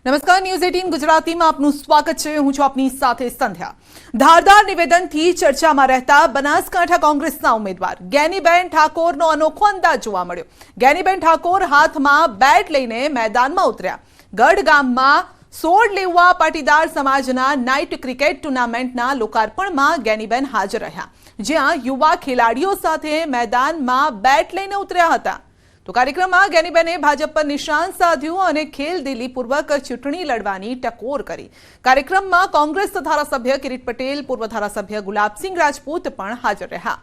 નમસ્કાર, ન્યૂઝ 18 ગુજરાતીમાં આપનું સ્વાગત છે। હું છું આપની સાથે સંધ્યા। ધારદાર નિવેદનથી ચર્ચામાં રહેતા બનાસકાંઠા કોંગ્રેસના ઉમેદવાર જ્ઞાનીબેન ઠાકોરનો અનોખો અંદાજ જોવા મળ્યો। જ્ઞાનીબેન ઠાકોર હાથમાં બેટ લઈને મેદાનમાં ઉતર્યા। ગઢ ગામમાં સોળ લેવા પાટીદાર સમાજના નાઇટ ક્રિકેટ ટુર્નામેન્ટના લોકાર્પણમાં જ્ઞાનીબેન હાજર રહ્યા, જ્યાં યુવા ખેલાડીઓ સાથે મેદાનમાં બેટ લઈને ઉતર્યા હતા। तो कार्यक्रम में ज्ञानीबेने भाजप पर निशान साध्યું અને ખેલદિલીપૂર્વક ચૂંટણી લડવાની ટકોર કરી। कार्यक्रम में कांग्रेस धारासभ्य किरीट पटेल, पूर्व धारासभ्य गुलाबसिंह राजपूत पण हाजर रहा।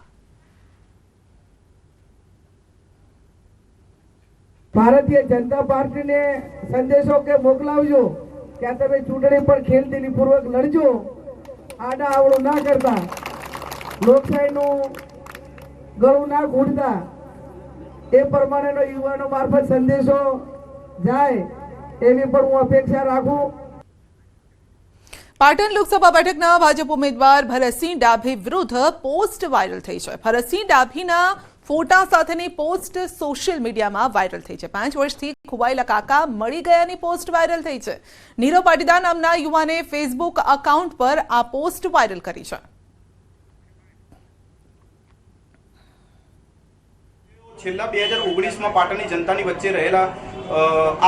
भारतीय जनता पार्टी ने संदेशों के मोकलावजो क्या तमे चूंटणी पर खेलदिलीपूर्वक लड़जो, आडा आवड़ो ना करता, लोकशाहीનું ગળું ના ઘૂંટતા, એ પ્રમાણેનો યુવાનો મારફત સંદેશો જાય એવી પણ હું અપેક્ષા રાખું। પાટણ લોકસભા બેઠકના ભાજપ ઉમેદવાર ભરતસિંહ ડાભી વિરુદ્ધ પોસ્ટ વાયરલ થઈ છે। ભરતસિંહ ડાભીના ફોટા સાથેની પોસ્ટ સોશિયલ મીડિયામાં વાયરલ થઈ છે। 5 વર્ષથી ખોવાયેલા કાકા મળી ગયાની પોસ્ટ વાયરલ થઈ છે। નીરવ પાટીદાર નામના યુવાને ફેસબુક એકાઉન્ટ પર આ પોસ્ટ વાયરલ કરી છે। છેલ્લા 2019 માં પાટણની જનતાની વચ્ચે રહેલા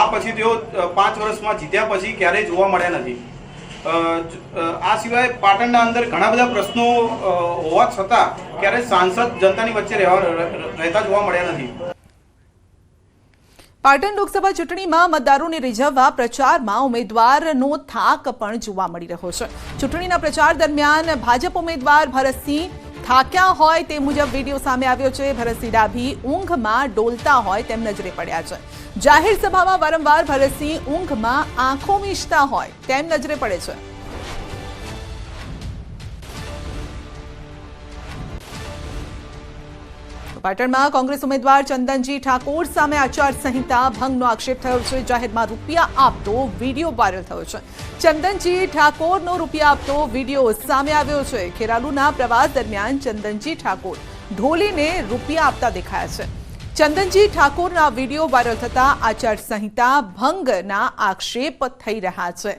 આ પછી તેઓ 5 વર્ષમાં જીત્યા પછી ક્યારેય જોવા મળ્યા નથી। આ સિવાય પાટણના અંદર ઘણા બધા પ્રશ્નો હોવા છતાં ક્યારેય સાંસદ જનતાની વચ્ચે રહેતા જોવા મળ્યા નથી। પાટણ લોકસભા ચૂંટણીમાં મતદારોને રીઝવવા પ્રચારમાં ઉમેદવારનો થાક પણ જોવા મળી રહ્યો છે। ચૂંટણીના પ્રચાર દરમિયાન ભાજપ ઉમેદવાર ભરતસિંહ થાક્યા હોય તે મુજબ વિડીયો સામે આવ્યો છે। ભરતસિંહ ડાભી ઊંઘમાં ડોલતા હોય તેમ નજરે પડ્યા છે। જાહેર સભામાં વારંવાર ભરતસિંહ ઊંઘમાં આંખો મીચતા હોય તેમ નજરે પડે છે। પાટણમાં કોંગ્રેસ ઉમેદવાર ચંદનજી ઠાકોર સામે આચાર સંહિતા ભંગનો આક્ષેપ થયો છે। જાહેરમાં રૂપિયા આપતો વિડીયો વાયરલ થયો છે। ચંદનજી ઠાકોરનો રૂપિયા આપતો વિડીયો સામે આવ્યો છે। ખેરાલુના પ્રવાસ દરમિયાન ચંદનજી ઠાકોર ઢોલીને રૂપિયા આપતા દેખાયા છે। ચંદનજી ઠાકોરના વિડીયો વાયરલ થતા આચાર સંહિતા ભંગના આક્ષેપ થઈ રહ્યા છે।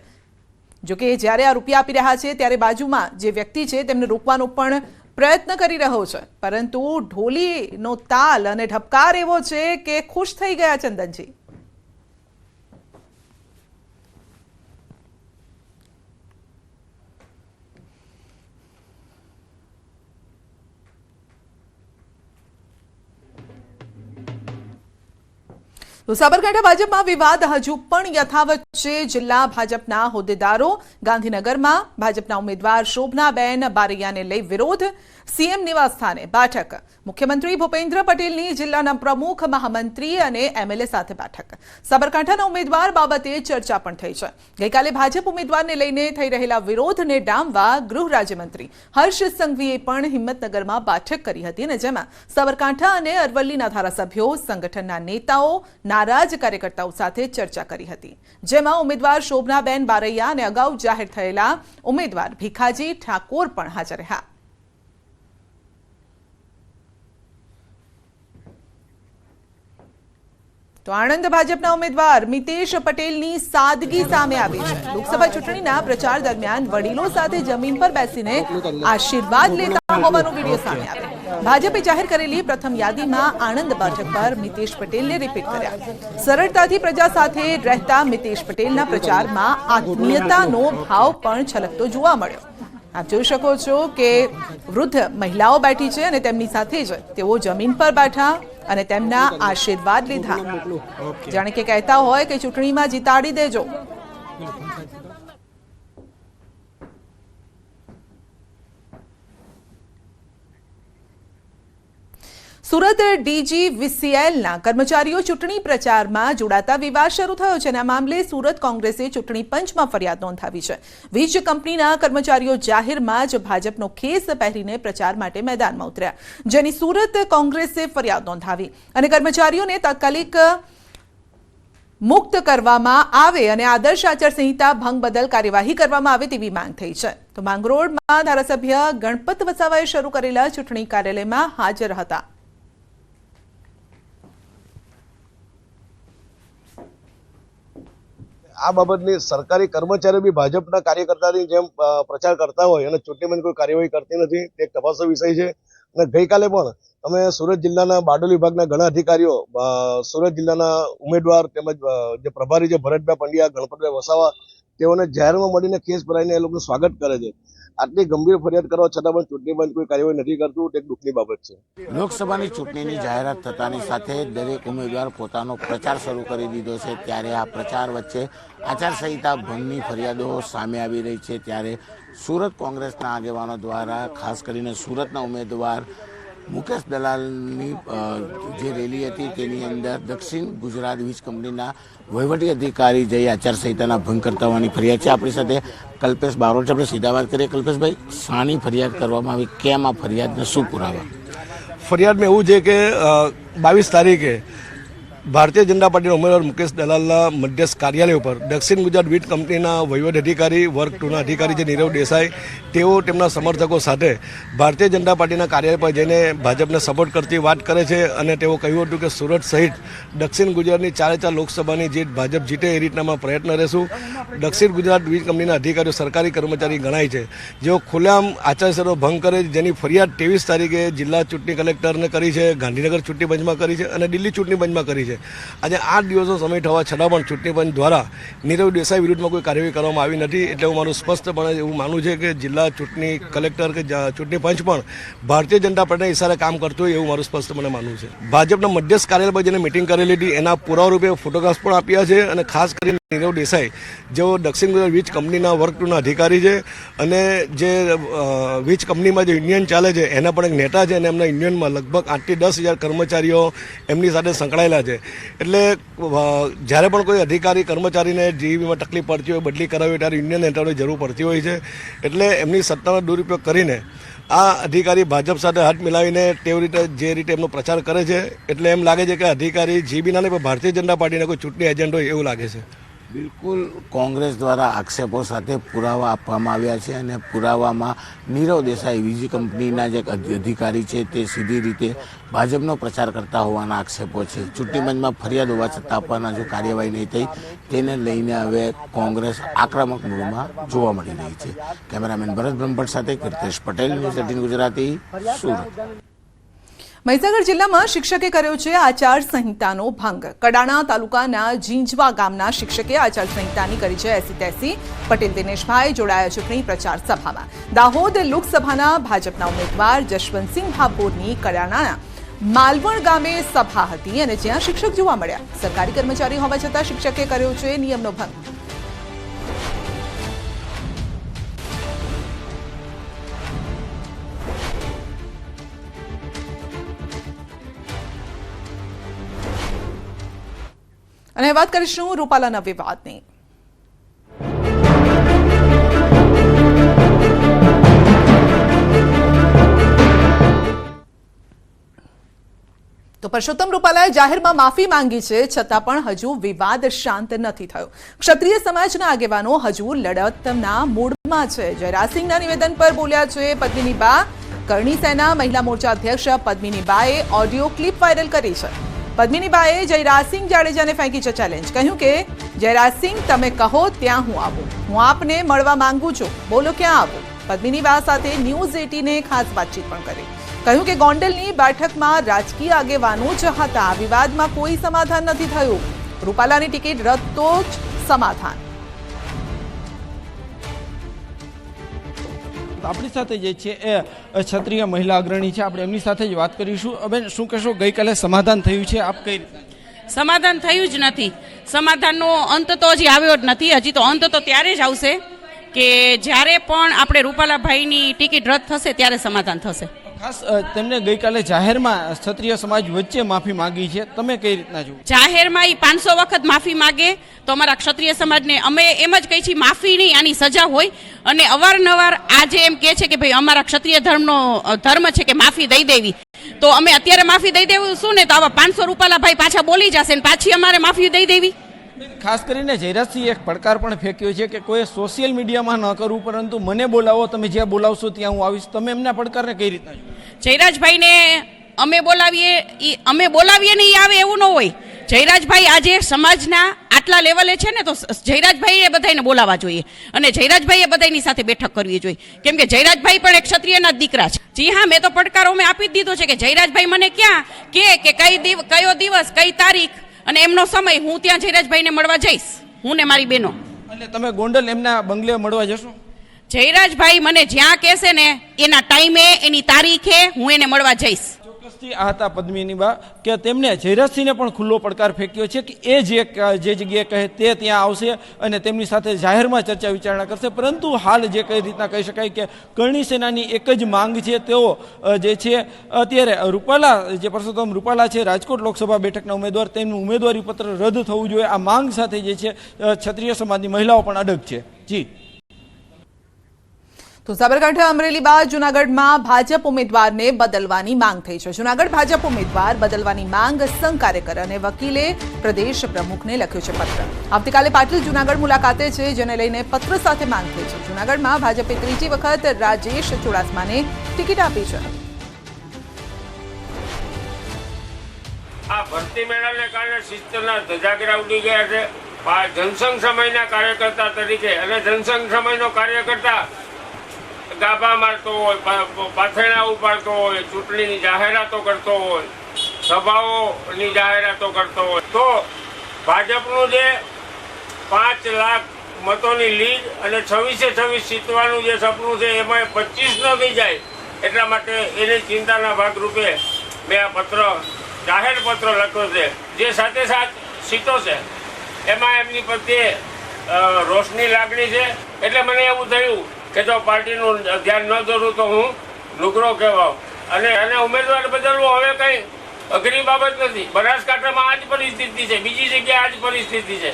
જોકે જ્યારે આ રૂપિયા આપી રહ્યા છે ત્યારે બાજુમાં જે વ્યક્તિ છે તેમને રોકવાનો પણ પ્રયત્ન કરી રહ્યો છે, પરંતુ ઢોલીનો તાલ અને ઢબકાર એવો છે કે ખુશ થઈ ગયા ચંદનજી। તો સાબરકાંઠા ભાજપમાં વિવાદ હજુ પણ યથાવત છે। જિલ્લા ભાજપના હોદ્દેદારો ગાંધીનગરમાં ભાજપના ઉમેદવાર શોભનાબેન બારૈયાને લઈ વિરોધ। સીએમ નિવાસ સ્થાને બેઠક। મુખ્યમંત્રી ભૂપેન્દ્ર પટેલની જિલ્લાના પ્રમુખ, મહામંત્રી અને એમએલએ સાથે બેઠક। સાબરકાંઠાના ઉમેદવાર બાબતે ચર્ચા પણ થઈ છે। ગઈકાલે ભાજપ ઉમેદવારને લઈને થઈ રહેલા વિરોધને ડામવા ગૃહ રાજ્યમંત્રી હર્ષ સંઘવીએ પણ હિંમતનગરમાં બેઠક કરી હતી, અને જેમાં સાબરકાંઠા અને અરવલ્લીના ધારાસભ્યો, સંગઠનના નેતાઓ, નારાજ કાર્યકર્તાઓ સાથે ચર્ચા કરી હતી, જેમાં ઉમેદવાર શોભનાબેન બારૈયા અને અગાઉ જાહેર થયેલા ઉમેદવાર ભીખાજી ઠાકોર પણ હાજર રહ્યા। તો આણંદ ભાજપના ઉમેદવાર મિતેશ પટેલની સાદગી સામે આવી છે। લોકસભા ચૂંટણીના પ્રચાર દરમિયાન વડીલો સાથે જમીન પર બેસીને આશીર્વાદ લેતા હોવાનો વિડીયો સામે આવ્યો। ભાજપે જાહેર કરેલી પ્રથમ યાદીમાં આણંદ બેઠક પર મિતેશ પટેલને રિપીટ કર્યા। સરળતાથી પ્રજા સાથે રહેતા મિતેશ પટેલના પ્રચારમાં આત્મીયતાનો ભાવ પણ છલકતો જોવા મળ્યો। આપ જોઈ શકો છો કે વૃદ્ધ મહિલાઓ બેઠી છે અને તેમની સાથે જ તેઓ જમીન પર બેઠા અને તેમના આશીર્વાદ લીધા। જાણે કે કહેતા હોય કે ચૂંટણીમાં જીતાડી દેજો। સુરત ડીજીવીસીએલના કર્મચારીઓ ચૂંટણી પ્રચારમાં જોડાતા વિવાદ શરૂ થયો છે, અને આ મામલે સુરત કોંગ્રેસે ચૂંટણી પંચમાં ફરિયાદ નોંધાવી છે। વીજ કંપનીના કર્મચારીઓ જાહેરમાં જ ભાજપનો ખેસ પહેરીને પ્રચાર માટે મેદાનમાં ઉતર્યા, જેની સુરત કોંગ્રેસે ફરિયાદ નોંધાવી અને કર્મચારીઓને તાત્કાલિક મુક્ત કરવામાં આવે અને આદર્શ આચાર સંહિતા ભંગ બદલ કાર્યવાહી કરવામાં આવે તેવી માંગ થઈ છે। તો માંગરોળમાં ધારાસભ્ય ગણપત વસાવાએ શરૂ કરેલા ચૂંટણી કાર્યાલયમાં હાજર હતા। આ બાબતની સરકારી કર્મચારીઓ બી ભાજપના કાર્યકર્તાની જેમ પ્રચાર કરતા હોય અને ચૂંટણીમાં કોઈ કાર્યવાહી કરતી નથી તે એક તપાસનો વિષય છે. અને ગઈકાલે પણ અમે સુરત જિલ્લાના બારડોલી વિભાગના ઘણા અધિકારીઓ, સુરત જિલ્લાના ઉમેદવાર તેમજ જે પ્રભારી છે ભરતભાઈ પંડ્યા, ગણપતભાઈ વસાવા, તેઓને જાહેરમાં મળીને કેસ ભરાઈને એ લોકોનું સ્વાગત કરે છે. આટલી ગંભીર ફરિયાદ કરવા છતાં પણ ચૂંટણી પંચ કોઈ કાર્યવાહી નથી કરતું તે એક દુઃખની બાબત છે. લોકસભાની ચૂંટણીની જાહેરાત થતાની સાથે દરેક ઉમેદવાર પોતાનો પ્રચાર શરૂ કરી દીધો છે. ત્યારે આ પ્રચાર વચ્ચે આચારસંહિતા ભંગની ફરિયાદો સામે આવી રહી છે. ત્યારે સુરત કોંગ્રેસના આગેવાનો દ્વારા ખાસ કરીને સુરતના ઉમેદવાર મુકેશ દલાલની જે રેલી હતી તેની અંદર દક્ષિણ ગુજરાત વીજ કંપનીના વહીવટી અધિકારી જઈ આચારસંહિતાના ભંગ કરતા હોવાની ફરિયાદ છે. આપણી સાથે કલ્પેશ બારોટ છે, આપણે સીધા વાત કરીએ. કલ્પેશભાઈ, શાની ફરિયાદ કરવામાં આવી, કેમ આ ફરિયાદને શું પુરાવા? ફરિયાદમાં એવું છે કે 22 તારીખે ભારતીય જનતા પાર્ટીના ઉમેદવાર મુકેશ દલાલના મધ્યસ્થ કાર્યાલય ઉપર દક્ષિણ ગુજરાત વીજ કંપનીના વહીવટ અધિકારી વર્ગ 2ના અધિકારી છે નીરવ દેસાઈ, તેઓ તેમના સમર્થકો સાથે ભારતીય જનતા પાર્ટીના કાર્યાલય પર જઈને ભાજપને સપોર્ટ કરતી વાત કરે છે. અને તેઓ કહ્યું હતું કે સુરત સહિત દક્ષિણ ગુજરાતની 4 લોકસભાની જીત ભાજપ જીતે એ રીતના પ્રયત્ન રહેશું. દક્ષિણ ગુજરાત વીજ કંપનીના અધિકારીઓ સરકારી કર્મચારી ગણાય છે, જેઓ ખુલ્લેઆમ આચારસંહિતાનો ભંગ કરે છે, જેની ફરિયાદ 23 તારીખે જિલ્લા ચૂંટણી કલેક્ટરને કરી છે, ગાંધીનગર ચૂંટણી પંચમાં કરી છે અને દિલ્હી ચૂંટણી પંચમાં કરી છે. આજે 8 દિવસનો સમય થવા છતાં પણ ચૂંટણી પંચ દ્વારા નીરવ દેસાઈ વિરુદ્ધમાં કોઈ કાર્યવાહી કરવામાં આવી નથી. એટલે હું મારું સ્પષ્ટપણે એવું માનું છે કે જિલ્લા ચૂંટણી કલેક્ટર કે ચૂંટણી પંચ પણ ભારતીય જનતા પાર્ટીના ઇશારે કામ કરતું હોય એવું મારું સ્પષ્ટપણે માનવું છે. ભાજપના મધ્યસ્થ કાર્યાલય પર જેને મિટિંગ કરેલી હતી એના પુરાવા રૂપે ફોટોગ્રાફ્સ પણ આપ્યા છે. અને ખાસ કરીને નીરવ દેસાઈ જેઓ દક્ષિણ ગુજરાત વીજ કંપનીના વર્ગ 2ના અધિકારી છે અને જે વીજ કંપનીમાં જે યુનિયન ચાલે છે એના પણ એક નેતા છે અને એમના યુનિયનમાં લગભગ 8 થી 10,000 કર્મચારીઓ એમની સાથે સંકળાયેલા છે. એટલે જ્યારે પણ કોઈ અધિકારી કર્મચારીને જીવીમાં તકલીફ પડતી હોય, બદલી કરાવી હોય, ત્યારે યુનિયન નેતાઓની જરૂર પડતી હોય છે. એટલે એમની સત્તાનો દુરુપયોગ કરીને આ અધિકારી ભાજપ સાથે હાથ મિલાવીને તેવી રીતે જે રીતે એમનો પ્રચાર કરે છે, એટલે એમ લાગે છે કે અધિકારી જીબીના નહીં પણ ભારતીય જનતા પાર્ટીના કોઈ ચૂંટણી એજન્ટ હોય એવું લાગે છે. બિલકુલ કોંગ્રેસ દ્વારા આક્ષેપો સાથે પુરાવા આપવામાં આવ્યા છે અને પુરાવામાં નીરવ દેસાઈ વીજ કંપનીના જે અધિકારી છે તે સીધી રીતે ભાજપનો પ્રચાર કરતા હોવાના આક્ષેપો છે. ચૂંટણી પંચમાં ફરિયાદ હોવા છતાં આપવાના જો કાર્યવાહી નહીં થઈ તેને લઈને હવે કોંગ્રેસ આક્રમક મૂડમાં જોવા મળી રહી છે. કેમેરામેન ભરત બ્રહ્મભટ્ટ સાથે કીર્તેશ પટેલ, ન્યૂઝ 18 ગુજરાતી, સુરત. મહીસાગર જિલ્લામાં શિક્ષકે કર્યો છે આચારસંહિતાનો ભંગ. કડાણા તાલુકાના જીંજવા ગામના શિક્ષકે આચારસંહિતાની કરી છે એસી તેસી. પટેલ દિનેશભાઈ જોડાયા ચૂંટણી પ્રચાર સભામાં. દાહોદ લોકસભાના ભાજપના ઉમેદવાર જશવંતસિંહ ભાભોરની કડાણાના માલવણ ગામે સભા હતી અને જ્યાં શિક્ષક જોવા મળ્યા. સરકારી કર્મચારી હોવા છતાં શિક્ષકે કર્યો છે નિયમનો ભંગ. અને વાત કરીશું રૂપાલાના વિવાદની. તો પરસોત્તમ રૂપાલાએ જાહેરમાં માફી માંગી છે, છતાં પણ હજુ વિવાદ શાંત નથી થયો. ક્ષત્રિય સમાજના આગેવાનો હજુ લડતના મૂડમાં છે. જયરાજસિંહના નિવેદન પર બોલ્યા છે પદ્મિની બા. કરણી સેના મહિલા મોરચા અધ્યક્ષ પદ્મિની બાએ ઓડિયો ક્લિપ વાયરલ કરી છે. પદ્મિની બાએ જયરાજસિંહ જાડેજાને ફેંકી છે ચેલેન્જ. કહ્યું કે જયરાજસિંહ તમે કહો ત્યાં હું આવું, હું આપને મળવા માંગુ છું, બોલો ક્યાં આવું. પદ્મિની બા સાથે ન્યૂઝ 18 ખાસ વાતચીત પણ કરી. કહ્યું કે ગોંડલની બેઠકમાં રાજકીય આગેવાનો જ હતા, વિવાદમાં કોઈ સમાધાન નથી થયું. રૂપાલાની ટિકિટ રદ તો જ સમાધાન. આપણી સાથે જે છે એ ક્ષત્રિય મહિલા અગ્રણી છે, આપણે એમની સાથે જ વાત કરીશું. બેન, શું કહેશો, ગઈકાલે સમાધાન થયું છે, આપ કઈ રીતે? સમાધાન થયું જ નથી. સમાધાનનો અંત તો હજી આવ્યો જ નથી. હજી તો અંત તો ત્યારે જ આવશે કે જ્યારે પણ આપણે રૂપાલાભાઈની ટિકિટ રદ થશે ત્યારે સમાધાન થશે. ખાસ તેમને ગઈકાલે જાહેરમાં ક્ષત્રિય સમાજ વચ્ચે માફી માંગી છે, તમે કઈ રીતના જુઓ? જાહેરમાં એ 500 વખત માફી માગે તો અમારા ક્ષત્રિય સમાજને અમે એમ જ કહીએ છીએ માફી નહીં, આની સજા હોય. અને અવારનવાર આજે એમ કહે છે કે ભાઈ અમારા ક્ષત્રિય ધર્મ છે કે માફી દઈ દેવી, તો અમે અત્યારે માફી દઈ દેવું શું ને, તો આવા 500 રૂપાલાભાઈ પાછા બોલી જશે ને પાછી અમારે માફી દઈ દેવી. ખાસ કરીને જયરાજસિંહ એક પડકાર પણ ફેંક્યો છે કે કોઈ સોશિયલ મીડિયામાં ન કરવું, પરંતુ મને બોલાવો, તમે જ્યાં બોલાવશો ત્યાં હું આવીશ. તમે એમના પડકારને કઈ રીતના? જયરાજભાઈને અમે બોલાવીએ ને એ આવે એવું ન હોય. જયરાજભાઈ આજે સમાજના આટલા લેવલે છે ને, તો જયરાજભાઈએ બધાને બોલાવવા જોઈએ અને જયરાજભાઈએ બધાની સાથે બેઠક કરવી જોઈએ, કેમ કે જયરાજભાઈ પણ એક ક્ષત્રિયના જ દીકરા છે. જી હા, મેં તો પડકારો મેં આપી જ દીધો છે કે જયરાજભાઈ મને ક્યાં કે કયો દિવસ કઈ તારીખ અને એમનો સમય, હું ત્યાં જયરાજભાઈને મળવા જઈશ, હું ને મારી બહેનો. એટલે તમે ગોંડલ એમના બંગલે મળવા જશો? જયરાજભાઈ મને જ્યાં કહેશે ને એના ટાઈમે એની તારીખે હું એને મળવા જઈશ. ચોક્કસથી આ હતા પદ્મિની બા કે તેમને જયરાજસિંહને પણ ખુલ્લો પડકાર ફેંક્યો છે કે એ જે જગ્યાએ કહે તે ત્યાં આવશે અને તેમની સાથે જાહેરમાં ચર્ચા વિચારણા કરશે. પરંતુ હાલ જે કઈ રીતના કહી શકાય કે કરણી સેનાની એક જ માંગ છે, તેઓ જે છે અત્યારે રૂપાલા, જે પરસોત્તમ રૂપાલા છે રાજકોટ લોકસભા બેઠકના ઉમેદવાર, તેમનું ઉમેદવારી પત્ર રદ થવું જોઈએ. આ માંગ સાથે જે છે ક્ષત્રિય સમાજની મહિલાઓ પણ અડગ છે. જી. તો સાબરકાંઠા, અમરેલી બાદ જૂનાગઢમાં ભાજપ ઉમેદવારને બદલવાની માંગ થઈ છે. જૂનાગઢ ભાજપ ઉમેદવાર બદલવાની માંગ સંઘ કાર્યકર અને વકીલે પ્રદેશ પ્રમુખને લખ્યું છે પત્ર. આવતીકાલે પાટીલ જૂનાગઢ મુલાકાતે છે, જેને લઈને પત્ર સાથે માંગ થઈ છે. જૂનાગઢમાં ભાજપે ત્રીજી વખત રાજેશ ચુડાસમાને ટિકિટ આપી છે. આ ભરતી મેળાને કારણે શિસ્તના ધજાગરા ઉડી ગયા છે. જનસંઘ સમયના કાર્યકર્તા તરીકે અને જનસંઘ સમયનો કાર્યકર્તા ગાભા મારતો હોય, પાથરણા ઉપાડતો હોય, ચૂંટણીની જાહેરાતો કરતો હોય, સભાઓની જાહેરાતો કરતો હોય, તો ભાજપનું જે 5 લાખ મતોની લીડ અને 26 જીતવાનું જે સપનું છે એમાં 25 ન થઈ જાય એટલા માટે એની ચિંતાના ભાગરૂપે મેં આ પત્ર, જાહેર પત્ર લખ્યો છે. જે સાથે સીટો છે એમાં એમની પ્રત્યે રોષની લાગણી છે. એટલે મને એવું થયું કે જો પાર્ટીનું ધ્યાન ન દોરું તો હું લુગરો કહેવાઉં અને ઉમેદવાર બદલવો હવે કંઈ અઘરી બાબત નથી. બનાસકાંઠામાં આ જ પરિસ્થિતિ છે, બીજી જગ્યાએ આ જ પરિસ્થિતિ છે.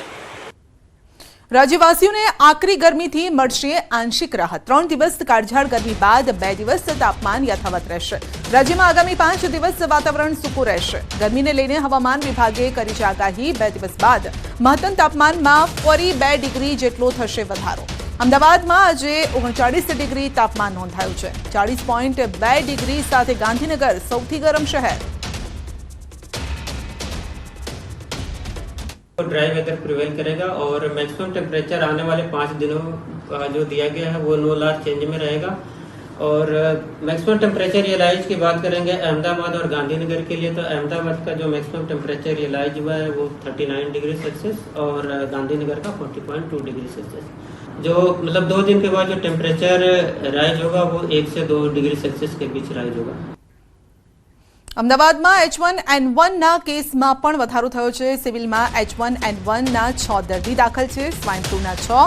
રાજ્યવાસીઓને આકરી ગરમીથી મળશે આંશિક રાહત. 3 દિવસ કાળઝાળ ગરમી બાદ 2 દિવસ તાપમાન યથાવત રહેશે. રાજ્યમાં આગામી 5 દિવસ વાતાવરણ સૂકું રહેશે. ગરમીને લઈને હવામાન વિભાગે કરી છે આગાહી. 2 દિવસ બાદ મહત્તમ તાપમાનમાં ફરી 2 ડિગ્રી જેટલો થશે વધારો. અમદાવાદમાં આજે 39 ડિગ્રી તાપમાન નોંધાયું છે. 40.2 ડિગ્રી સાથે ગાંધીનગર સૌથી ગરમ શહેર. ड्राई वेदर प्रिवेल करेगा और मैक्सिमम टेम्परेचर आने वाले 5 दिनों का जो दिया गया है वो नो लार्ज चेंज में रहेगा. और मैक्सिमम टेम्परेचर रियलाइज की बात करेंगे अहमदाबाद और गांधीनगर के लिए, तो अहमदाबाद का जो मैक्सिमम टेम्परेचर रियलाइज हुआ है वो 39 डिग्री सेल्सियस और गांधीनगर का 40.2 डिग्री सेल्सियस. जो मतलब 2 दिन के बाद जो टेम्परेचर राइज होगा वो 1 से 2 डिग्री सेल्सियस के बीच राइज होगा. અમદાવાદમાં H1N1 ના કેસમાં પણ વધારો થયો છે. સિવિલમાં H1N1 ના 6 દર્દી દાખલ છે. સ્વાઇન ફ્લૂના 6,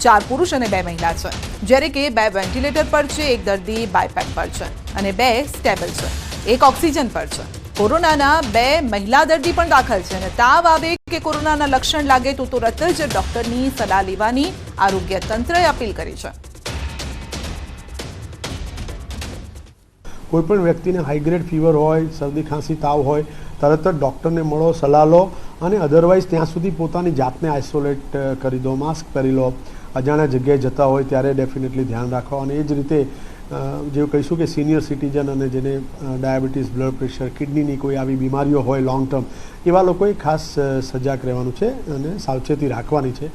4 પુરુષ અને 2 મહિલા છે. જ્યારે કે 2 વેન્ટિલેટર પર છે, 1 દર્દી બાયપેક પર છે અને 2 સ્ટેબલ છે, 1 ઓક્સિજન પર છે. કોરોનાના 2 મહિલા દર્દી પણ દાખલ છે અને તાવ આવે કે કોરોનાના લક્ષણ લાગે તો તરત જ ડોક્ટરની સલાહ લેવાની આરોગ્ય તંત્રએ અપીલ કરી છે. કોઈપણ વ્યક્તિને હાઈ ગ્રેડ ફીવર હોય, શરદી ખાંસી તાવ હોય, તરત જ ડૉક્ટરને મળો, સલાહ લો અને અધરવાઇઝ ત્યાં સુધી પોતાની જાતને આઇસોલેટ કરી દો, માસ્ક પહેરી લો. અજાણ્યા જગ્યાએ જતા હોય ત્યારે ડેફિનેટલી ધ્યાન રાખો. અને એ જ રીતે જેવું કહીશું કે સિનિયર સિટીઝન અને જેને ડાયાબિટીસ, બ્લડ પ્રેશર, કિડનીની કોઈ આવી બીમારીઓ હોય લોંગ ટર્મ, એવા લોકોએ ખાસ સજાગ રહેવાનું છે અને સાવચેતી રાખવાની છે.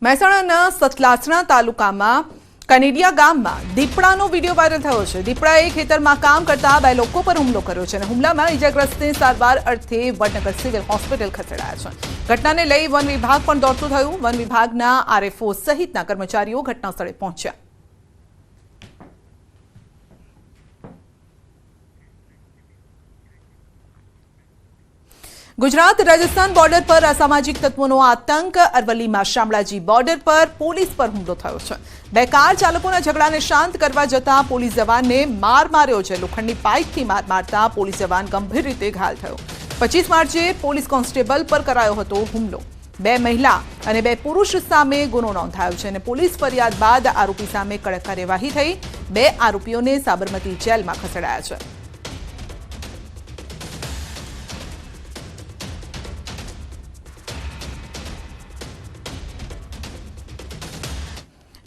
મહેસાણાના સતલાસણા તાલુકામાં કનેડિયા ગામમાં દીપડાનો વિડીયો વાયરલ થયો છે. દીપડાએ ખેતરમાં કામ કરતા 2 લોકો પર હુમલો કર્યો છે અને હુમલામાં ઇજાગ્રસ્તને સારવાર અર્થે વડનગર સિવિલ હોસ્પિટલ ખસેડાયા છે. ઘટનાને લઈ વન વિભાગ પણ દોડતું થયું. વન વિભાગના આરએફઓ સહિતના કર્મચારીઓ ઘટના સ્થળે પહોંચ્યા. ગુજરાત રાજસ્થાન બોર્ડર પર અસામાજિક તત્વોનો આતંક. અરવલ્લીમાં શામળાજી બોર્ડર પર પોલીસ પર હુમલો થયો છે. 2 કાર ચાલકોના ઝઘડાને શાંત કરવા જતા પોલીસ જવાનને માર માર્યો છે. લોખંડની પાઇપથી માર મારતા પોલીસ જવાન ગંભીર રીતે ઘાયલ થયો. 25 માર્ચે પોલીસ કોન્સ્ટેબલ પર કરાયો હતો હુમલો. 2 મહિલા અને 2 પુરુષ સામે ગુનો નોંધાયો છે અને પોલીસ ફરિયાદ બાદ આરોપી સામે કડક કાર્યવાહી થઈ. 2 આરોપીઓને સાબરમતી જેલમાં ખસેડાયા છે.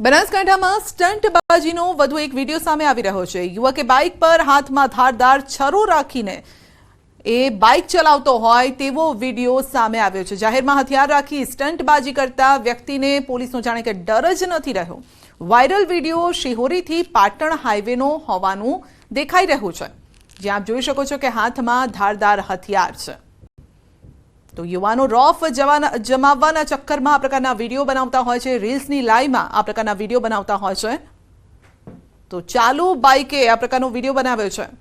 બનાસકાંઠામાં સ્ટંટબાજીનો વધુ એક વિડીયો સામે આવી રહ્યો છે. યુવકે બાઇક પર હાથમાં ધારદાર છરો રાખીને એ બાઇક ચલાવતો હોય તેવો વિડીયો સામે આવ્યો છે। જાહેરમાં હથિયાર રાખી સ્ટંટબાજી કરતા વ્યક્તિને પોલીસનો જાણે કે ડર જ નથી રહ્યો। વાયરલ વિડીયો શિહોરીથી પાટણ હાઈવેનો હોવાનું દેખાઈ રહ્યું છે, જ્યાં આપ જોઈ શકો છો કે હાથમાં ધારદાર હથિયાર છે। તો યુવાનો રોફ જમાવવાના ચક્કરમાં આ પ્રકારના વિડીયો બનાવતા હોય છે, રીલ્સની લાઈમાં આ પ્રકારના વિડીયો બનાવતા હોય છે। તો ચાલુ બાઇકે આ પ્રકારનો વિડીયો બનાવ્યો છે।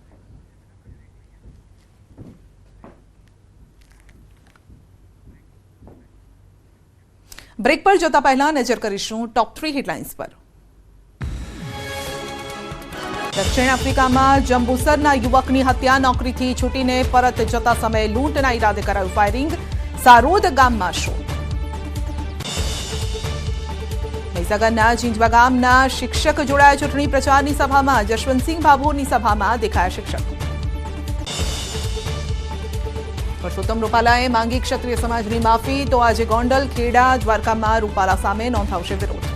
બ્રેક પર જતા પહેલા નજર કરીશું ટોપ 3 હેડલાઇન્સ પર। દક્ષિણ આફ્રિકામાં જંબુસરના યુવકની હત્યા, નોકરીથી છૂટીને પરત જતા સમયે લૂંટના ઈરાદે કરાયું ફાયરિંગ, સારોદ ગામમાં શોધ। મહીસાગરના ઝીંઝવા ગામના શિક્ષક જોડાયા ચૂંટણી પ્રચારની સભામાં, જશવંતસિંહ ભાભોરની સભામાં દેખાયા શિક્ષક। પરસોત્તમ રૂપાલાએ માંગી ક્ષત્રિય સમાજની માફી, તો આજે ગોંડલ, ખેડા, દ્વારકામાં રૂપાલા સામે નોંધાવશે વિરોધ।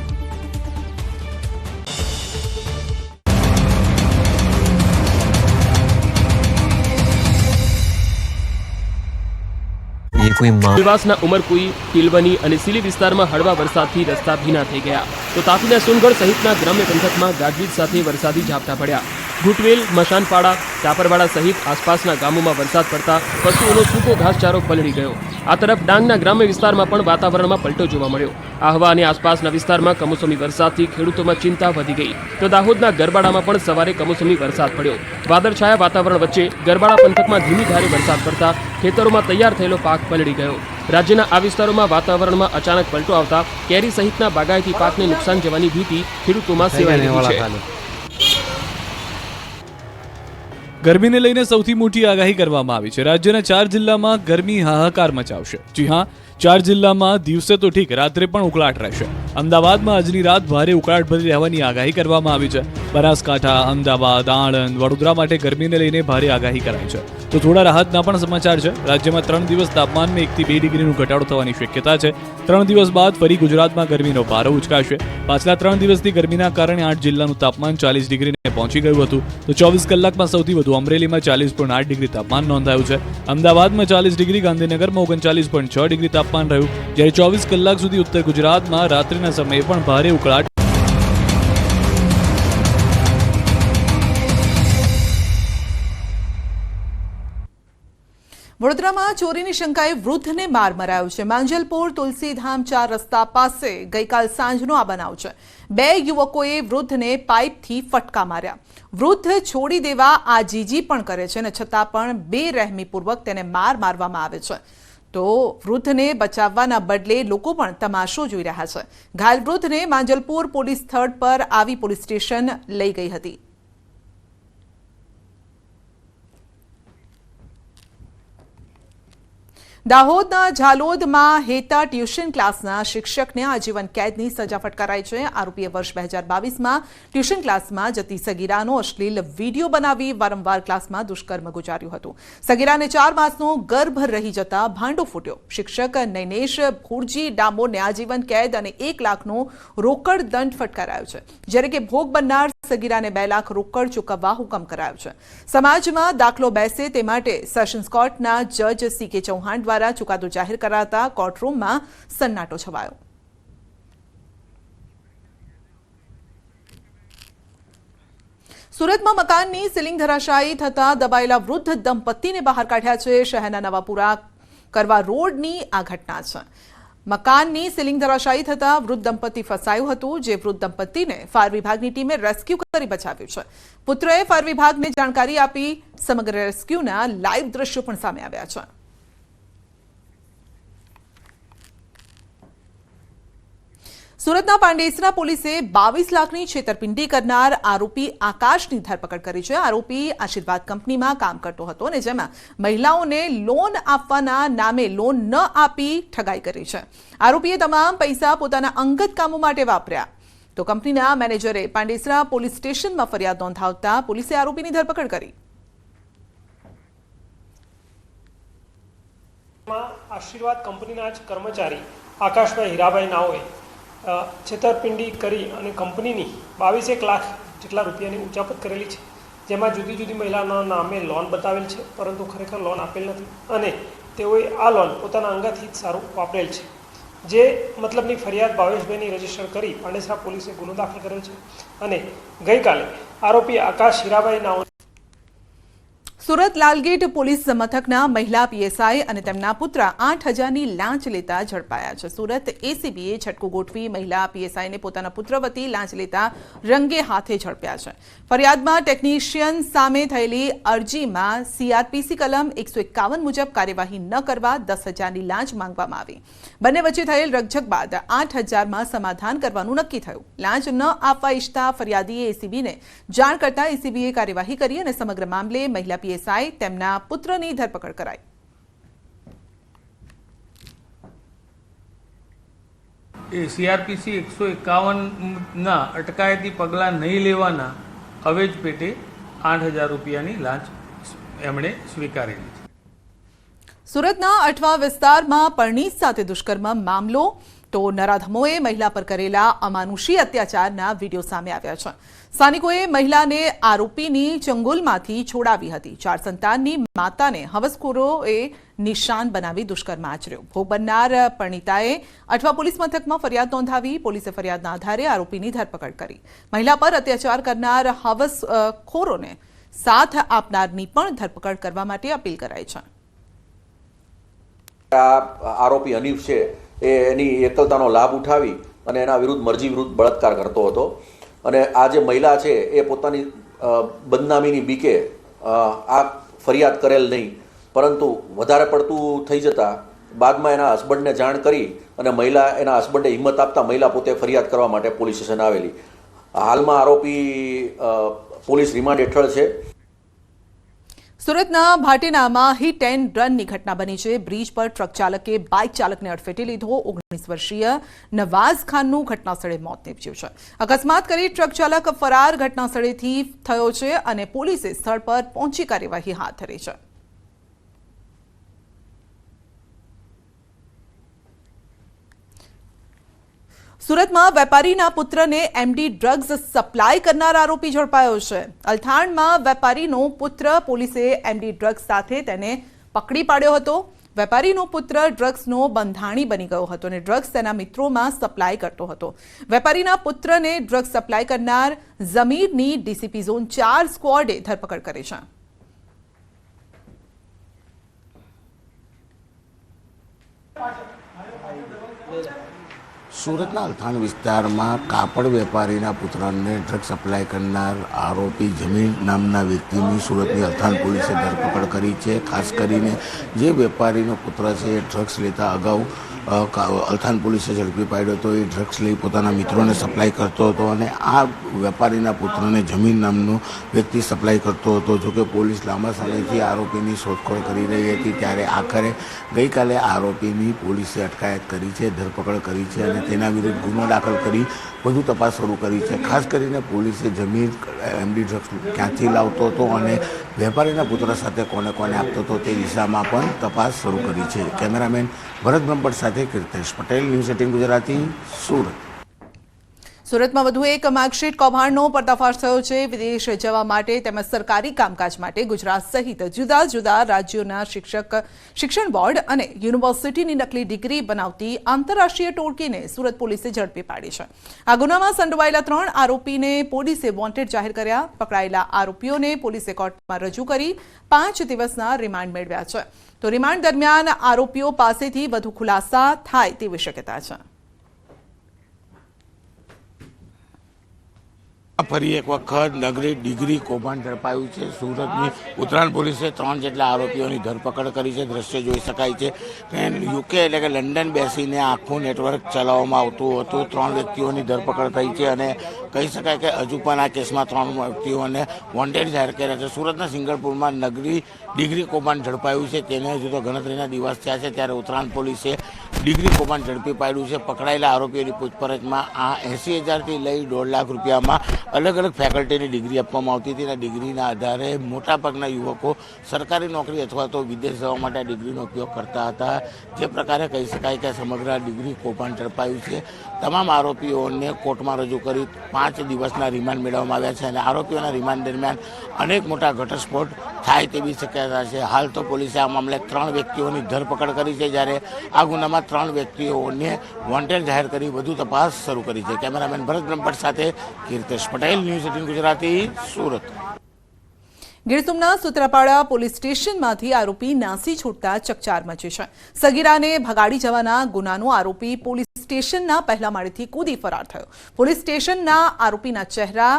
ઉપરવાસના ઉમરકુઈ, તિલવની અને સિલી વિસ્તારમાં હળવા વરસાદથી રસ્તા ભીના થઈ ગયા, તો તાપીના સોનગઢ સહિતના ગ્રામ્ય પંથકમાં ગાજવીજ સાથે વરસાદી ઝાપટા પડ્યા। ઘૂંટવેલ, મશાનપાડા, ટાપરવાડા સહિત આસપાસના ગામોમાં વરસાદ પડતા પશુઓનો સૂકો ઘાસચારો પલળી ગયો। આ તરફ ડાંગના ગ્રામ્ય વિસ્તારમાં પણ વાતાવરણમાં પલટો જોવા મળ્યો। આહવા અને આસપાસના વિસ્તારમાં કમોસમી વરસાદથી ખેડૂતોમાં ચિંતા વધી ગઈ, તો દાહોદના ગરબાડામાં પણ સવારે કમોસમી વરસાદ પડ્યો। વાદળછાયા વાતાવરણ વચ્ચે ગરબાડા પંથકમાં ધીમી ધારે વરસાદ પડતા ખેતરોમાં તૈયાર થયેલો પાક પલળી ગયો। રાજ્યના આ વિસ્તારોમાં વાતાવરણમાં અચાનક પલટો આવતા કેરી સહિતના બાગાયતી પાકને નુકસાન જવાની ભીતિ ખેડૂતોમાં સેવાઈ રહી છે। ગરમીને લઈને સૌથી મોટી આગાહી કરવામાં આવી છે। રાજ્યના 4 જિલ્લામાં ગરમી હાહાકાર મચાવશે। જી હા, 4 જિલ્લામાં દિવસે તો ઠીક, રાત્રે પણ ઉકળાટ રહેશે। અમદાવાદમાં આજની રાત ભારે ઉકળાટભરી રહેવાની આગાહી કરવામાં આવી છે। બનાસકાંઠા, અમદાવાદ, આણંદ, વડોદરા માટે ગરમીને લઈને ભારે આગાહી કરાઈ છે। તો થોડા રાહતના પણ સમાચાર છે। રાજ્યમાં 3 દિવસ તાપમાનમાં 1 થી 2 ડિગ્રીનો ઘટાડો થવાની શક્યતા છે। 3 દિવસ બાદ ફરી ગુજરાતમાં ગરમીનો પારો ઉચકાશે। પાછલા 3 દિવસથી ગરમીના કારણે 8 જિલ્લાનું તાપમાન 40 ડિગ્રીને પહોંચી ગયું હતું। તો 24 કલાકમાં સૌથી વધુ અમરેલીમાં 40.8 ડિગ્રી તાપમાન નોંધાયું છે। અમદાવાદમાં 40 ડિગ્રી, ગાંધીનગરમાં 39.6 ડિગ્રી તાપમાન રહ્યું, જ્યારે 24 કલાક સુધી ઉત્તર ગુજરાતમાં રાત્રિના સમયે પણ ભારે ઉકળાટ। વડોદરામાં ચોરીની શંકાએ વૃદ્ધને માર મરાયો છે। માંજલપુર તુલસીધામ 4 રસ્તા પાસે ગઈકાલ સાંજનો આ બનાવ છે। 2 યુવકોએ વૃદ્ધને પાઇપથી ફટકા માર્યા। વૃદ્ધ છોડી દેવા આજીજી પણ કરે છે, અને છતાં પણ બેરહેમીપૂર્વક તેને મારવામાં આવે છે। તો વૃદ્ધને બચાવવાના બદલે લોકો પણ તમાશો જોઈ રહ્યા છે। ઘાયલ વૃદ્ધને માંજલપુર પોલીસ સ્થળ પર આવી પોલીસ સ્ટેશન લઈ ગઈ હતી। દાહોદના ઝાલોદમાં હેતા ટ્યુશન ક્લાસના શિક્ષકને આજીવન કેદની સજા ફટકારાઈ છે। આરોપીએ વર્ષ 2022માં ટ્યુશન ક્લાસમાં જતી સગીરાનો અશ્લીલ વિડીયો બનાવી વારંવાર ક્લાસમાં દુષ્કર્મ ગુજાર્યું હતું। સગીરાને 4 માસનો ગર્ભ રહી જતા ભાંડો ફૂટ્યો। શિક્ષક નૈનેશ ભુરજી ડામોરને આજીવન કેદ અને 1 લાખનો રોકડ દંડ ફટકારાયો છે, જ્યારે કે ભોગ બનનાર સગીરાને 2 લાખ રોકડ ચૂકવવા હુકમ કરાયો છે। સમાજમાં દાખલો બેસે તે માટે સેશન્સ કોર્ટના જજ CK ચૌહાણ દ્વારા ચુકાદો જાહેર કરાતા કોર્ટરૂમમાં સન્નાટો છવાયો। સુરતમાં મકાનની સીલિંગ ધરાશાયી થતા દબાયેલા વૃદ્ધ દંપતીને બહાર કાઢ્યા છે। શહેરના નવાપુરા કરવા રોડની આ ઘટના છે। મકાનની સીલિંગ ધરાશાયી થતા વૃદ્ધ દંપતી ફસાયું હતું, જે વૃદ્ધ દંપતીને ફાયર વિભાગની ટીમે રેસ્ક્યુ કરી બચાવ્યું છે। પુત્રએ ફાયર વિભાગને જાણકારી આપી સમગ્ર રેસ્ક્યુના લાઈવ દ્રશ્યો પણ સામે આવ્યા છે। સુરતના પાંડેસરા પોલીસે 22 લાખની છેતરપિંડી કરનાર આરોપી આકાશની ધરપકડ કરી છે। આરોપી આશીર્વાદ કંપનીમાં કામ કરતો હતો અને જેમાં મહિલાઓને લોન આપવાના નામે લોન ન આપી ઠગાઈ કરી છે। આરોપીએ તમામ પૈસા પોતાના અંગત કામો માટે વાપર્યા। તો કંપનીના મેનેજરે પાંડેસરા પોલીસ સ્ટેશનમાં ફરિયાદ નોંધાવતા પોલીસે આરોપીની ધરપકડ કરી। આશીર્વાદ કંપનીના જ કર્મચારી આકાશભાઈ હીરાભાઈ નાઓએ છેતરપિંડી કરી અને કંપનીની 22 લાખ જેટલા રૂપિયાની ઉચાપત કરેલી છે, જેમાં જુદી જુદી મહિલાના નામે લોન બતાવેલ છે, પરંતુ ખરેખર લોન આપેલ નથી અને તેઓએ આ લોન પોતાના અંગાથી જ સારું વાપરેલ છે. જે મતલબની ફરિયાદ ભાવેશભાઈની રજીસ્ટર કરી પાંડેસરા પોલીસે ગુનો દાખલ કરેલ છે અને ગઈકાલે આરોપી આકાશ હીરાભાઈ નાઓ સુરત લાલગેટ પોલીસ મથકના મહિલા પીએસઆઈ અને તેમના પુત્ર 8,000ની લાંચ લેતા ઝડપાયા છે. સુરત એસીબીએ છટકુ ગોઠવી મહિલા પીએસઆઈને પોતાના પુત્ર વતી લાંચ લેતા રંગે હાથે ઝડપ્યા છે. ફરિયાદમાં ટેકનિશિયન સામે થયેલી અરજીમાં સીઆરપીસી કલમ 151 મુજબ કાર્યવાહી ન કરવા 10,000ની લાંચ માંગવામાં આવી. બંને વચ્ચે થયેલ રકઝક બાદ 8,000માં સમાધાન કરવાનું નક્કી થયું. લાંચ ન આપવા ઈચ્છતા ફરિયાદીએ એસીબીને જાણ કરતા એસીબીએ કાર્યવાહી કરી અને સમગ્ર મામલે મહિલા પીએસઆઈ તેમના પુત્રની ધરપકડ કરાઈ. એ સીઆરપીસી 151ના અટકાયતી પગલાં નહીં લેવાના અવેજ પેટે 8,000 રૂપિયાની લાંચ એમણે સ્વીકારેલી છે. સુરતના અઠવા વિસ્તારમાં પરણીત સાથે દુષ્કર્મ મામલો તો નરાધમોએ મહિલા પર કરેલા અમાનુષી અત્યાચારના વિડીયો સામે આવ્યા છે. સ્થાનિકોએ મહિલાને આરોપીની ચંગુલમાંથી છોડાવી હતી. 4 સંતાનની માતાને હવસખોરોએ નિશાન બનાવી દુષ્કર્મ આચર્યો. ભોગ બનનાર પરણીતાએ અઠવા પોલીસ મથકમાં ફરિયાદ નોંધાવી. પોલીસે ફરિયાદના આધારે આરોપીની ધરપકડ કરી. મહિલા પર અત્યાચાર કરનાર હવસખોરોને સાથ આપનારની પણ ધરપકડ કરવા માટે અપીલ કરાઈ છે. આરોપી હનીફ છે એ એની એકલતાનો લાભ ઉઠાવી અને એના વિરુદ્ધ મરજી વિરુદ્ધ બળાત્કાર કરતો હતો અને આ જે મહિલા છે એ પોતાની બદનામીની બીકે આ ફરિયાદ કરેલ નહીં, પરંતુ વધારે પડતું થઈ જતા બાદમાં એના હસબન્ડને જાણ કરી અને મહિલા એના હસબન્ડે હિંમત આપતા મહિલા પોતે ફરિયાદ કરવા માટે પોલીસ સ્ટેશન આવેલી. હાલમાં આરોપી પોલીસ રિમાન્ડ હેઠળ છે. સુરતના ભાટેનામાં હિટ એન્ડ રનની ઘટના બની છે. બ્રિજ પર ટ્રક ચાલકે બાઇક ચાલકને અડફેટે લીધો. 19 વર્ષીય નવાઝ ખાનનું ઘટના સ્થળે મોત નીપજ્યું છે. અકસ્માત કરી ટ્રક ચાલક ફરાર ઘટના સ્થળેથી થયો છે અને પોલીસે સ્થળ પર પહોંચી કાર્યવાહી હાથ ધરી છે. સુરતમાં વેપારીના પુત્રને એમડી ડ્રગ્સ સપ્લાય કરનાર આરોપી ઝડપાયો છે. અલથાણમાં વેપારીનો પુત્ર પોલીસે એમડી ડ્રગ્સ સાથે તેને પકડી પાડ્યો હતો. વેપારીનો પુત્ર ડ્રગ્સનો બંધાણી બની ગયો હતો અને ડ્રગ્સ તેના મિત્રોમાં સપ્લાય કરતો હતો. વેપારીના પુત્રને ડ્રગ્સ સપ્લાય કરનાર ઝમીરની ડીસીપી ઝોન 4 સ્ક્વોડે ધરપકડ કરી છે. સુરતના અલથાણ વિસ્તારમાં કાપડ વેપારીના પુત્રને ડ્રગ સપ્લાય કરનાર આરોપી જમીન નામના વ્યક્તિની સુરતની અલથાણ પોલીસે ધરપકડ કરી છે. ખાસ કરીને જે વેપારીનો પુત્ર છે એ ડ્રગ્સ લેતા અગાઉ અલથાણ પોલીસે ઝડપી પાડ્યો હતો. એ ડ્રગ્સ લઈ પોતાના મિત્રોને સપ્લાય કરતો હતો અને આ વેપારીના પુત્રને જમીન નામનો વ્યક્તિ સપ્લાય કરતો હતો. જોકે પોલીસ લાંબા સમયથી આરોપીની શોધખોળ કરી રહી હતી, ત્યારે આખરે ગઈકાલે આરોપીની પોલીસે અટકાયત કરી છે, ધરપકડ કરી છે અને તેના વિરુદ્ધ ગુનો દાખલ કરી વધુ તપાસ શરૂ કરી છે. ખાસ કરીને પોલીસે જમીન એમડી ડ્રગ્સ ક્યાંથી લાવતો હતો અને વેપારીના પુત્ર સાથે કોને કોને આપતો હતો તે દિશામાં પણ તપાસ શરૂ કરી છે. કેમેરામેન ભરત બ્રહ્મભટ્ટ સાથે કીર્તેશ પટેલ, ન્યૂઝ 18 ગુજરાતી, સુરત. સુરતમાં વધુ એક માર્કશીટ કૌભાંડનો પર્દાફાશ થયો છે. વિદેશ જવા માટે તેમજ સરકારી કામકાજ માટે ગુજરાત સહિત જુદા જુદા રાજ્યોના શિક્ષણ બોર્ડ અને યુનિવર્સિટીની નકલી ડિગ્રી બનાવતી આંતરરાષ્ટ્રીય ટોળકીને સુરત પોલીસે ઝડપી પાડી છે. આ ગુનામાં સંડોવાયેલા 3 આરોપીને પોલીસે વોન્ટેડ જાહેર કર્યા. પકડાયેલા આરોપીઓને પોલીસે કોર્ટમાં રજૂ કરી 5 દિવસના રિમાન્ડ મેળવ્યા છે. તો રિમાન્ડ દરમિયાન આરોપીઓ પાસેથી વધુ ખુલાસા થાય તેવી શક્યતા છે. ફરી એક વખત નગરી ડિગ્રી કૌભાંડ ઝડપાયું છે. સુરતની ઉત્તરાયણ પોલીસે 3 જેટલા આરોપીઓની ધરપકડ કરી છે. દ્રશ્ય જોઈ શકાય છે કે યુકે એટલે કે લંડન બેસીને આખું નેટવર્ક ચલાવવામાં આવતું હતું. 3 વ્યક્તિઓની ધરપકડ થઈ છે અને કહી શકાય કે હજુ પણ આ કેસમાં 3 વ્યક્તિઓને વોન્ટેડ જાહેર કર્યા છે. સુરતના સિંગલપુરમાં નગરી ડિગ્રી કૌભાંડ ઝડપાયું છે. તેને હજુ તો ગણતરીના દિવસ થયા છે, ત્યારે ઉત્તરાયણ પોલીસે ડિગ્રી કૌભાંડ ઝડપી પાડ્યું છે. પકડાયેલા આરોપીઓની પૂછપરછમાં આ 80,000થી લઈ 1.5 લાખ રૂપિયામાં અલગ અલગ ફેકલ્ટીની ડિગ્રી આપવામાં આવતી હતી અને ડિગ્રીના આધારે મોટાભાગના યુવકો સરકારી નોકરી અથવા તો વિદેશ જવા માટે આ ડિગ્રીનો ઉપયોગ કરતા હતા. જે પ્રકારે કહી શકાય કે સમગ્ર ડિગ્રી કૌભાંડ ઝડપાયું છે. તમામ આરોપીઓને કોર્ટમાં રજૂ કરી 5 દિવસના રિમાન્ડ મેળવવામાં આવ્યા છે અને આરોપીઓના રિમાન્ડ દરમિયાન અનેક મોટા ઘટસ્ફોટ થાય તેવી શક્યતા છે. હાલ તો પોલીસે આ મામલે 3 વ્યક્તિઓની ધરપકડ કરી છે, જ્યારે આ ગુનામાં 3 વ્યક્તિઓને વોન્ટેડ જાહેર કરી વધુ તપાસ શરૂ કરી છે. કેમેરામેન ભરત બ્રહ્મભટ્ટ સાથે કીર્તેશ પટેલ, ન્યૂઝ 18 ગુજરાતી, સુરત. ગીર સોમનાથ સૂત્રાપાડા પોલીસ સ્ટેશનમાંથી આરોપી નાસી છૂટતા ચકચાર મચી છે. સગીરાને ભગાડી જવાના ગુનાનો આરોપી પોલીસ સ્ટેશનના પહેલા માળેથી કૂદી ફરાર થયો. પોલીસ સ્ટેશનના આરોપીના ચહેરા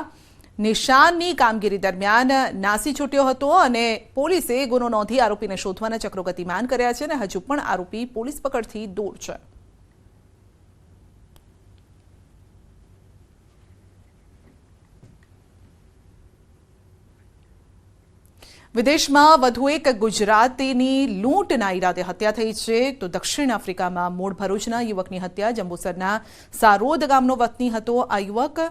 નિશાનની કામગીરી દરમિયાન નાસી છૂટ્યો હતો અને પોલીસે ગુનો નોંધી આરોપીને શોધવાના ચક્રો ગતિમાન કર્યા છે અને હજુ પણ આરોપી પોલીસ પકડથી દૂર છે. વિદેશમાં વધુ એક ગુજરાતીની લૂંટના ઈરાદે હત્યા થઈ છે તો દક્ષિણ આફ્રિકામાં મૂળ ભરૂચના યુવકની હત્યા. જંબુસરના સારોદ ગામનો વતની હતો. આ યુવક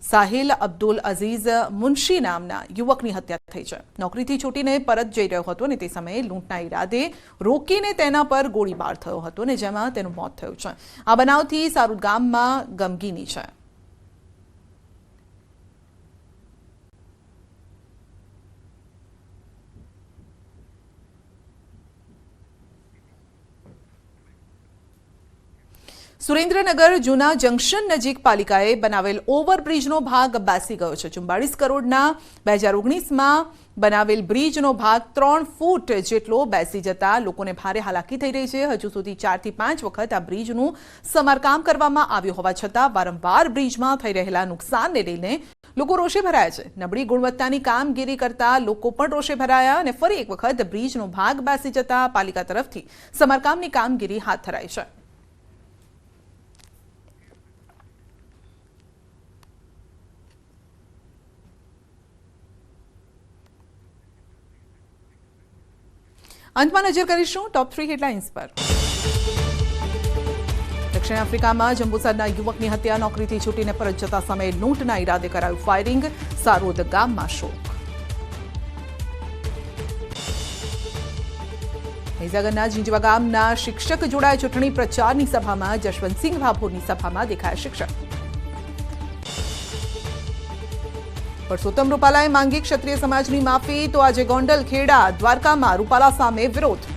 સાહિલ અબ્દુલ અઝીઝ મુનશી નામના યુવકની હત્યા થઈ છે. નોકરીથી છૂટીને પરત જઈ રહ્યો હતો અને તે સમયે લૂંટના ઈરાદે રોકીને તેના પર ગોળીબાર થયો હતો અને જેમાં તેનું મોત થયું છે. આ બનાવથી સારોદ ગામમાં ગમગીની છે. સુરેન્દ્રનગર જૂના જંકશન નજીક પાલિકાએ બનાવેલ ઓવરબ્રિજનો ભાગ બેસી ગયો છે. 44 કરોડના 2019માં બનાવેલ બ્રિજનો ભાગ 3 ફૂટ જેટલો બેસી જતા લોકોને ભારે હાલાકી થઈ રહી છે. હજુ સુધી 4 થી 5 વખત આ બ્રિજનું સમારકામ કરવામાં આવ્યું હોવા છતાં વારંવાર બ્રિજમાં થઈ રહેલા નુકસાનને લઈને લોકો રોષે ભરાયા છે. નબળી ગુણવત્તાની કામગીરી કરતા લોકો પણ રોષે ભરાયા અને ફરી એક વખત બ્રિજનો ભાગ બેસી જતા પાલિકા તરફથી સમારકામની કામગીરી હાથ ધરાઈ છે. અંતમાં નજર કરીશું ટોપ 3 હેડલાઇન્સ પર. દક્ષિણ આફ્રિકામાં જંબુસરના યુવકની હત્યા. નોકરીથી છૂટીને પરત જતા સમયે લૂંટના ઈરાદે કરાયું ફાયરિંગ. સારોદ ગામમાં શોક. મહીસાગરના ઝીંઝવા ગામના શિક્ષક જોડાયા ચૂંટણી પ્રચારની સભામાં. જશવંતસિંહ ભાભોરની સભામાં દેખાયા શિક્ષક. પરસોત્તમ રૂપાલાએ માંગી ક્ષત્રિય સમાજની માફી તો આજે ગોંડલ, ખેડા, દ્વારકામાં રૂપાલા સામે વિરોધ.